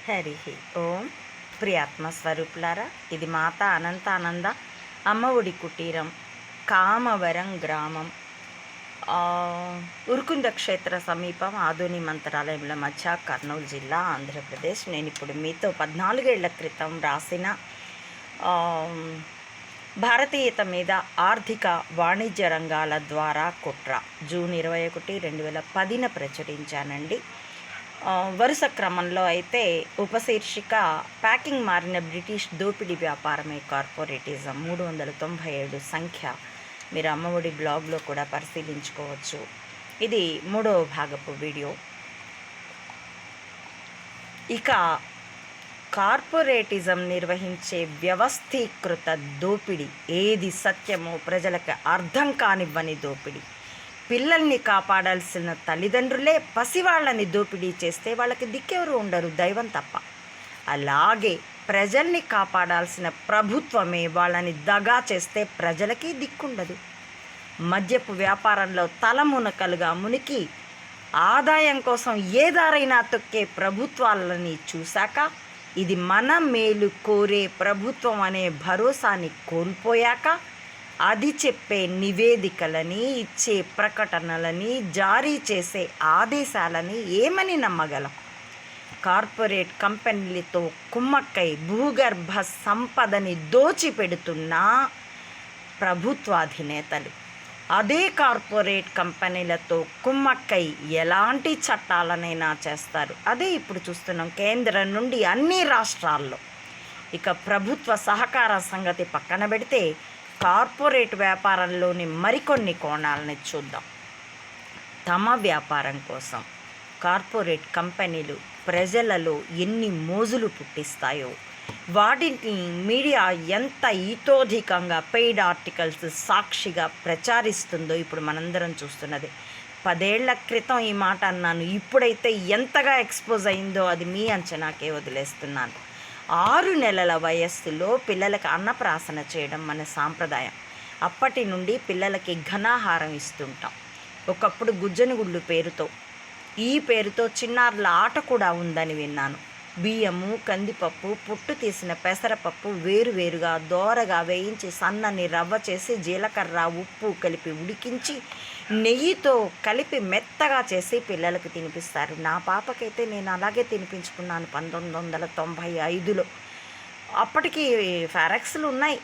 హరి ఓం ప్రియాత్మస్వరూపులారా, ఇది మాత అనంతానంద అమ్మఒడి కుటీరం, కామవరం గ్రామం, ఉరుకుంద క్షేత్ర సమీపం, ఆదోని మంత్రాలయంల మధ్య, కర్నూలు జిల్లా, ఆంధ్రప్రదేశ్. నేను ఇప్పుడు మీతో 14 ఏళ్ల క్రితం రాసిన భారతీయత మీద ఆర్థిక వాణిజ్య రంగాల ద్వారా కుట్ర, జూన్ 21, 2010 ప్రచురించానండి. వరుస క్రమంలో అయితే ఉపశీర్షిక ప్యాకింగ్ మారిన బ్రిటిష్ దోపిడీ వ్యాపారమే కార్పొరేటిజం, 397 సంఖ్య. మీరు అమ్మఒడి బ్లాగ్లో కూడా పరిశీలించుకోవచ్చు. ఇది 3వ భాగపు వీడియో. ఇక కార్పొరేటిజం నిర్వహించే వ్యవస్థీకృత దోపిడీ ఏది సత్యమో ప్రజలకు అర్థం కానివ్వని దోపిడీ. పిల్లల్ని కాపాడాల్సిన తల్లిదండ్రులే పసివాళ్ళని దోపిడీ చేస్తే వాళ్ళకి దిక్కెవరు ఉండరు, దైవం తప్ప. అలాగే ప్రజల్ని కాపాడాల్సిన ప్రభుత్వమే వాళ్ళని దగా చేస్తే ప్రజలకి దిక్కుండదు. మద్యపు వ్యాపారంలో తలమునకలుగా మునికి ఆదాయం కోసం ఏ దారైనా తొక్కే ప్రభుత్వాలని చూశాక, ఇది మన మేలు కోరే ప్రభుత్వం అనే భరోసాని కోల్పోయాక, అది చెప్పే నివేదికలని, ఇచ్చే ప్రకటనలని, జారీ చేసే ఆదేశాలని ఏమని నమ్మగలం? కార్పొరేట్ కంపెనీలతో కుమ్మక్కై భూగర్భ సంపదని దోచిపెడుతున్న ప్రభుత్వాధినేతలు అదే కార్పొరేట్ కంపెనీలతో కుమ్మక్కై ఎలాంటి చట్టాలనైనా చేస్తారు. అదే ఇప్పుడు చూస్తున్నాం కేంద్రం నుండి అన్ని రాష్ట్రాల్లో. ఇక ప్రభుత్వ సహకార సంగతి పక్కన పెడితే కార్పొరేట్ వ్యాపారంలోని మరికొన్ని కోణాలని చూద్దాం. తమ వ్యాపారం కోసం కార్పొరేట్ కంపెనీలు ప్రజలలో ఎన్ని మోజులు పుట్టిస్తాయో, వాటిని మీడియా ఎంత ఇతోధికంగా పెయిడ్ ఆర్టికల్స్ సాక్షిగా ప్రచారిస్తుందో ఇప్పుడు మనందరం చూస్తున్నది. 10 ఏళ్ల క్రితం ఈ మాట అన్నాను, ఇప్పుడైతే ఎంతగా ఎక్స్పోజ్ అయిందో అది మీ అంచనాకే వదిలేస్తున్నాను. 6 నెలల వయస్సులో పిల్లలకు అన్నప్రాసన చేయడం మన సాంప్రదాయం. అప్పటి నుండి పిల్లలకి ఘనాహారం ఇస్తుంటాం. ఒకప్పుడు గుజ్జనగుళ్ళు పేరుతో, ఈ పేరుతో చిన్నారుల ఆట కూడా ఉందని విన్నాను. బియ్యము, కందిపప్పు, పుట్టు తీసిన పెసరపప్పు వేరువేరుగా దోరగా వేయించి సన్నని రవ్వ చేసి జీలకర్ర, ఉప్పు కలిపి ఉడికించి నెయ్యితో కలిపి మెత్తగా చేసి పిల్లలకు తినిపిస్తారు. నా పాపకైతే నేను అలాగే తినిపించుకున్నాను 1995లో. అప్పటికి ఫారెక్స్లు ఉన్నాయి.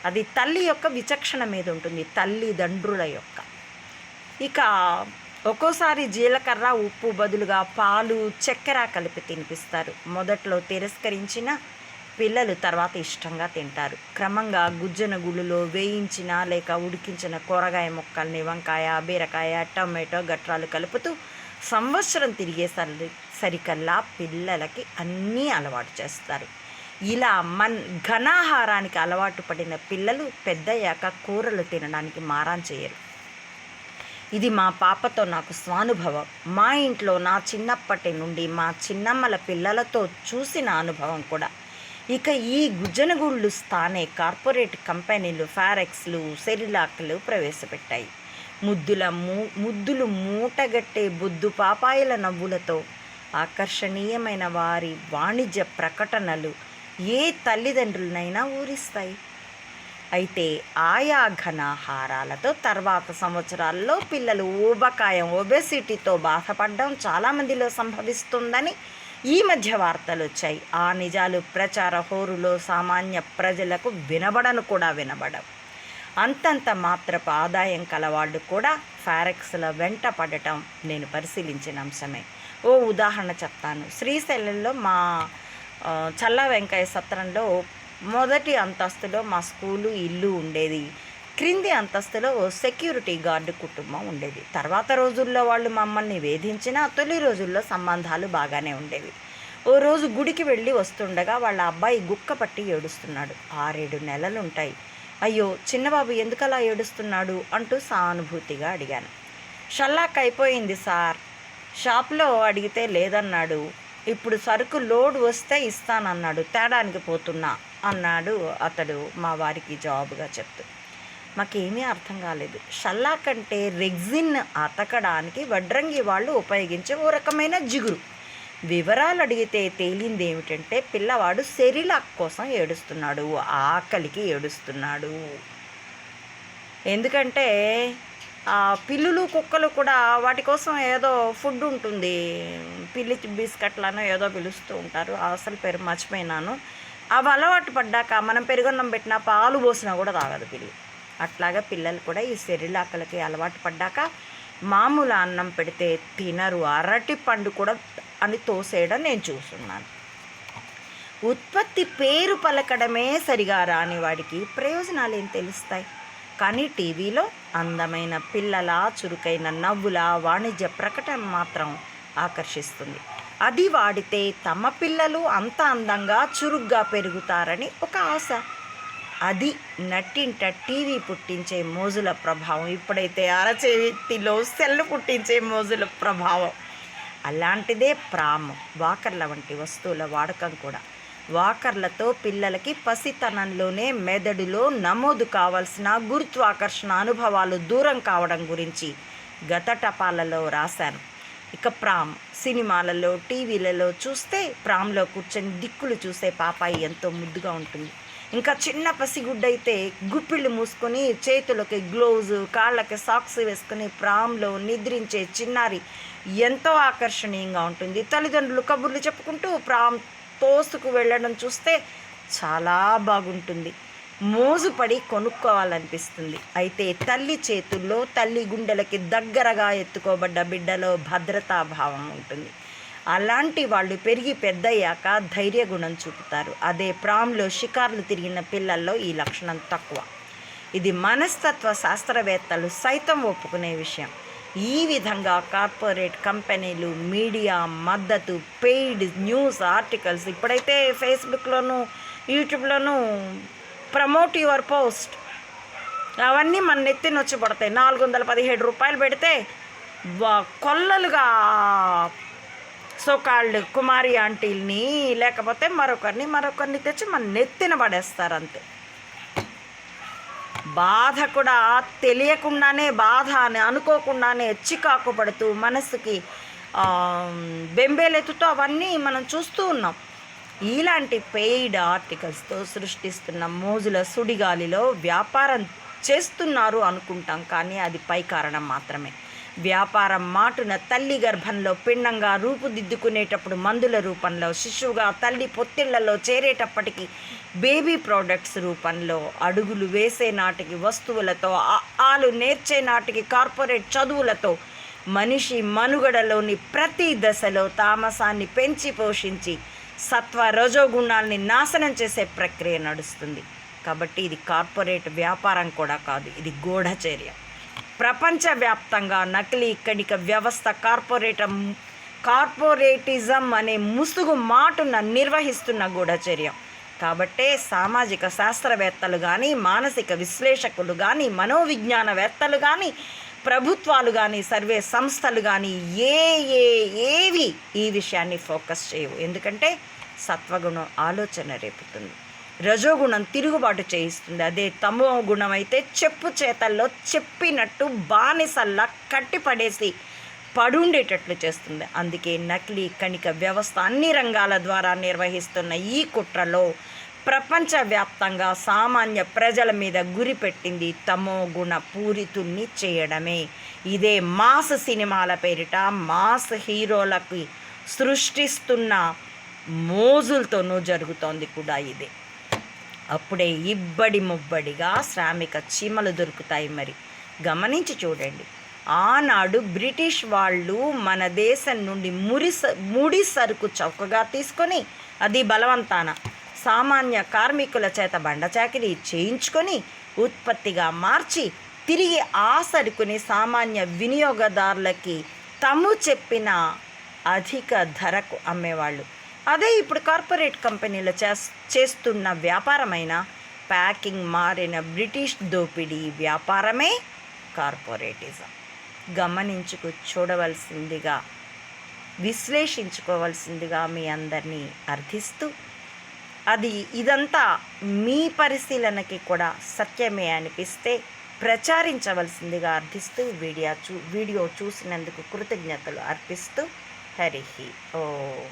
అది తల్లి యొక్క విచక్షణ మీద ఉంటుంది, తల్లిదండ్రుల యొక్క. ఇక ఒక్కోసారి జీలకర్ర, ఉప్పు బదులుగా పాలు, చక్కెర కలిపి తినిపిస్తారు. మొదట్లో తిరస్కరించిన పిల్లలు తర్వాత ఇష్టంగా తింటారు. క్రమంగా గుజ్జనగుళ్ళులో వేయించిన లేక ఉడికించిన కూరగాయ ముక్కల్ని, వంకాయ, బీరకాయ, టమాటో గట్రాలు కలుపుతూ సంవత్సరం తిరిగేసరికల్లా పిల్లలకి అన్నీ అలవాటు చేస్తారు. ఇలా ఘనాహారానికి అలవాటు పడిన పిల్లలు పెద్దయ్యాక కూరలు తినడానికి మారాన్ చేయరు. ఇది మా పాపతో నాకు స్వానుభవం. మా ఇంట్లో నా చిన్నప్పటి నుండి మా చిన్నమ్మల పిల్లలతో చూసిన అనుభవం కూడా. ఇక ఈ గుజ్జనగుళ్ళు స్థానే కార్పొరేట్ కంపెనీలు ఫారెక్స్లు, సెరిలాక్లు ప్రవేశపెట్టాయి. ముద్దులు మూటగట్టే బొద్దు పాపాయిల నవ్వులతో ఆకర్షణీయమైన వారి వాణిజ్య ప్రకటనలు ఏ తల్లిదండ్రులనైనా ఊరిస్తాయి. అయితే ఆయా ఘనాహారాలతో తర్వాత సంవత్సరాల్లో పిల్లలు ఊబకాయం, ఒబెసిటీతో బాధపడడం చాలామందిలో సంభవిస్తుందని ఈ మధ్య వార్తలు వచ్చాయి. ఆ నిజాలు ప్రచార హోరులో సామాన్య ప్రజలకు వినబడవు. అంతంత మాత్రపు ఆదాయం కలవాళ్ళు కూడా ఫారెక్స్ల వెంట పడటం నేను పరిశీలించిన అంశమే. ఓ ఉదాహరణ చెప్తాను. శ్రీశైలంలో మా చల్లా వెంకయ్య సత్రంలో మొదటి అంతస్తులో మా స్కూలు, ఇల్లు ఉండేది. క్రింది అంతస్తులో ఓ సెక్యూరిటీ గార్డు కుటుంబం ఉండేది. తర్వాత రోజుల్లో వాళ్ళు మమ్మల్ని వేధించినా తొలి రోజుల్లో సంబంధాలు బాగానే ఉండేవి. ఓ రోజు గుడికి వెళ్ళి వస్తుండగా వాళ్ళ అబ్బాయి గుక్క పట్టి ఏడుస్తున్నాడు. 6-7 నెలలుంటాయి. అయ్యో చిన్నబాబు ఎందుకలా ఏడుస్తున్నాడు అంటూ సానుభూతిగా అడిగాను. షల్లాక్ అయిపోయింది సార్, షాప్లో అడిగితే లేదన్నాడు. ఇప్పుడు సరుకు లోడ్ వస్తే ఇస్తానన్నాడు, తేడానికి పోతున్నా అన్నాడు అతడు మా వారికి జవాబుగా చెప్తూ. మాకేమీ అర్థం కాలేదు. షల్లాక్ అంటే రెగ్జిన్ అతకడానికి వడ్రంగి వాళ్ళు ఉపయోగించే ఓ రకమైన జిగురు. వివరాలు అడిగితే తేలింది ఏమిటంటే పిల్లవాడు సెరిలాక్ కోసం ఏడుస్తున్నాడు, ఆకలికి ఏడుస్తున్నాడు. ఎందుకంటే పిల్లులు కుక్కలు కూడా వాటి కోసం ఏదో ఫుడ్ ఉంటుంది, పిల్లి బిస్కెట్లను ఏదో పిలుస్తూ ఉంటారు, అసలు పేరు మర్చిపోయినాను. అవి అలవాటు పడ్డాక మనం పెరుగన్నం పెట్టినా పాలు పోసినా కూడా తాగదు పిల్లి. అట్లాగా పిల్లలు కూడా ఈ సెరిలాకలకి అలవాటు పడ్డాక మామూలు అన్నం పెడితే తినరు, అరటి పండు కూడా అని తోసేయడం నేను చూస్తున్నాను. ఉత్పత్తి పేరు పలకడమే సరిగా రాని వాడికి ప్రయోజనాలు ఏం తెలుస్తాయి? కానీ టీవీలో అందమైన పిల్లల చురుకైన నవ్వుల వాణిజ్య ప్రకటన మాత్రం ఆకర్షిస్తుంది. అది వాడితే తమ పిల్లలు అంత అందంగా చురుగ్గా పెరుగుతారని ఒక ఆశ. అది నట్టింట టీవీ పుట్టించే మోజుల ప్రభావం. ఇప్పుడైతే అరచేతిలో సెల్లు పుట్టించే మోజుల ప్రభావం. అలాంటిదే ప్రాము, వాకర్ల వంటి వస్తువుల వాడకం కూడా. వాకర్లతో పిల్లలకి పసితనంలోనే మెదడులో నమోదు కావాల్సిన గురుత్వాకర్షణ అనుభవాలు దూరం కావడం గురించి గత టపాలలో రాశాను. ఇక ప్రామ్ సినిమాలలో టీవీలలో చూస్తే ప్రామ్లో కూర్చొని దిక్కులు చూసే పాపాయి ఎంతో ముద్దుగా ఉంటుంది. ఇంకా చిన్న పసిగుడ్డైతే గుప్పిళ్ళు మూసుకొని చేతులకి గ్లోవ్స్, కాళ్ళకి సాక్స్ వేసుకొని ప్రామ్లో నిద్రించే చిన్నారి ఎంతో ఆకర్షణీయంగా ఉంటుంది. తల్లిదండ్రులు కబుర్లు చెప్పుకుంటూ ప్రామ్ తోసుకు వెళ్ళడం చూస్తే చాలా బాగుంటుంది, మోజుపడి కొనుక్కోవాలనిపిస్తుంది. అయితే తల్లి చేతుల్లో తల్లి గుండెలకి దగ్గరగా ఎత్తుకోబడ్డ బిడ్డలో భద్రతాభావం ఉంటుంది. అలాంటి వాళ్ళు పెరిగి పెద్దయ్యాక ధైర్య గుణం చూపుతారు. అదే ప్రాంలో షికార్లు తిరిగిన పిల్లల్లో ఈ లక్షణం తక్కువ. ఇది మనస్తత్వ శాస్త్రవేత్తలు సైతం ఒప్పుకునే విషయం. ఈ విధంగా కార్పొరేట్ కంపెనీలు మీడియా మద్దతు, పెయిడ్ న్యూస్ ఆర్టికల్స్, ఇప్పుడైతే ఫేస్బుక్లోను యూట్యూబ్లోను ప్రమోట్ యువర్ పోస్ట్ అవన్నీ మన నెత్తిన వచ్చి పడతాయి. 417 రూపాయలు పెడితే కొల్లలుగా సోకాల్డ్ కుమారి ఆంటీల్ని లేకపోతే మరొకరిని తెచ్చి మన నెత్తిన పడేస్తారు అంతే. బాధ కూడా తెలియకుండానే, బాధ అని అనుకోకుండానే చికాకు పడుతూ మనసుకి బెంబేలెత్తుతూ అవన్నీ మనం చూస్తూ ఉన్నాం. ఇలాంటి పెయిడ్ ఆర్టికల్స్తో సృష్టిస్తున్న మోజుల సుడిగాలిలో వ్యాపారం చేస్తున్నారు అనుకుంటాం, కానీ అది పై కారణం మాత్రమే. వ్యాపారం మాటున తల్లి గర్భంలో పిండంగా రూపుదిద్దుకునేటప్పుడు మందుల రూపంలో, శిశువుగా తల్లి పొత్తిళ్లలో చేరేటప్పటికి బేబీ ప్రోడక్ట్స్ రూపంలో, అడుగులు వేసే నాటికి వస్తువులతో, ఆలు నేర్చే నాటికి కార్పొరేట్ చదువులతో మనిషి మనుగడలోని ప్రతి దశలో తామసాన్ని పెంచి పోషించి సత్వ రజోగుణాల్ని నాశనం చేసే ప్రక్రియ నడుస్తుంది. కాబట్టి ఇది కార్పొరేట్ వ్యాపారం కూడా కాదు, ఇది గూఢచర్య. ప్రపంచవ్యాప్తంగా నకిలీ కణిక వ్యవస్థ కార్పొరేటిజం అనే ముసుగు మాటున నిర్వహిస్తున్న గూఢచర్య. కాబట్టే సామాజిక శాస్త్రవేత్తలు కానీ, మానసిక విశ్లేషకులు కానీ, మనోవిజ్ఞానవేత్తలు కానీ, ప్రభుత్వాలు కానీ, సర్వే సంస్థలు కానీ ఏవి ఈ విషయాన్ని ఫోకస్ చేయవు. ఎందుకంటే సత్వగుణం ఆలోచన రేపుతుంది, రజోగుణం తిరుగుబాటు చేయిస్తుంది. అదే తమో గుణం అయితే చెప్పు చేతల్లో చెప్పినట్టు బానిసల్లా కట్టిపడేసి పడుండేటట్లు చేస్తుంది. అందుకే నకిలీ కణిక వ్యవస్థ అన్ని రంగాల ద్వారా నిర్వహిస్తున్న ఈ కుట్రలో ప్రపంచవ్యాప్తంగా సామాన్య ప్రజల మీద గురిపెట్టింది తమో గుణ పూరితుల్ని చేయడమే. ఇదే మాస్ సినిమాల పేరిట మాస్ హీరోలకి సృష్టిస్తున్న మోజులతోనూ జరుగుతోంది కూడా ఇదే. అప్పుడే ఇబ్బడి ముబ్బడిగా శ్రామిక చీమలు దొరుకుతాయి. మరి గమనించి చూడండి, ఆనాడు బ్రిటిష్ వాళ్ళు మన దేశం నుండి ముడి సరుకు చౌకగా తీసుకొని, అది బలవంతాన సామాన్య కార్మికుల చేత బండచాకిరీ చేయించుకొని ఉత్పత్తిగా మార్చి తిరిగి ఆ సరుకుని సామాన్య వినియోగదారులకి తాము చెప్పిన అధిక ధరకు అమ్మేవాళ్ళు. అదే ఇప్పుడు కార్పొరేట్ కంపెనీలు చేస్తున్న వ్యాపారమైన ప్యాకింగ్ మారిన బ్రిటిష్ దోపిడీ వ్యాపారమే కార్పొరేటిజం. చూడవలసిందిగా, విశ్లేషించుకోవాల్సిందిగా మీ అందరినీ అర్థిస్తూ, ఇదంతా మీ పరిశీలనకి కూడా సత్యమే అనిపిస్తే ప్రచారించవలసిందిగా అర్థిస్తూ, వీడియో చూసినందుకు కృతజ్ఞతలు అర్పిస్తూ హరి ఓం.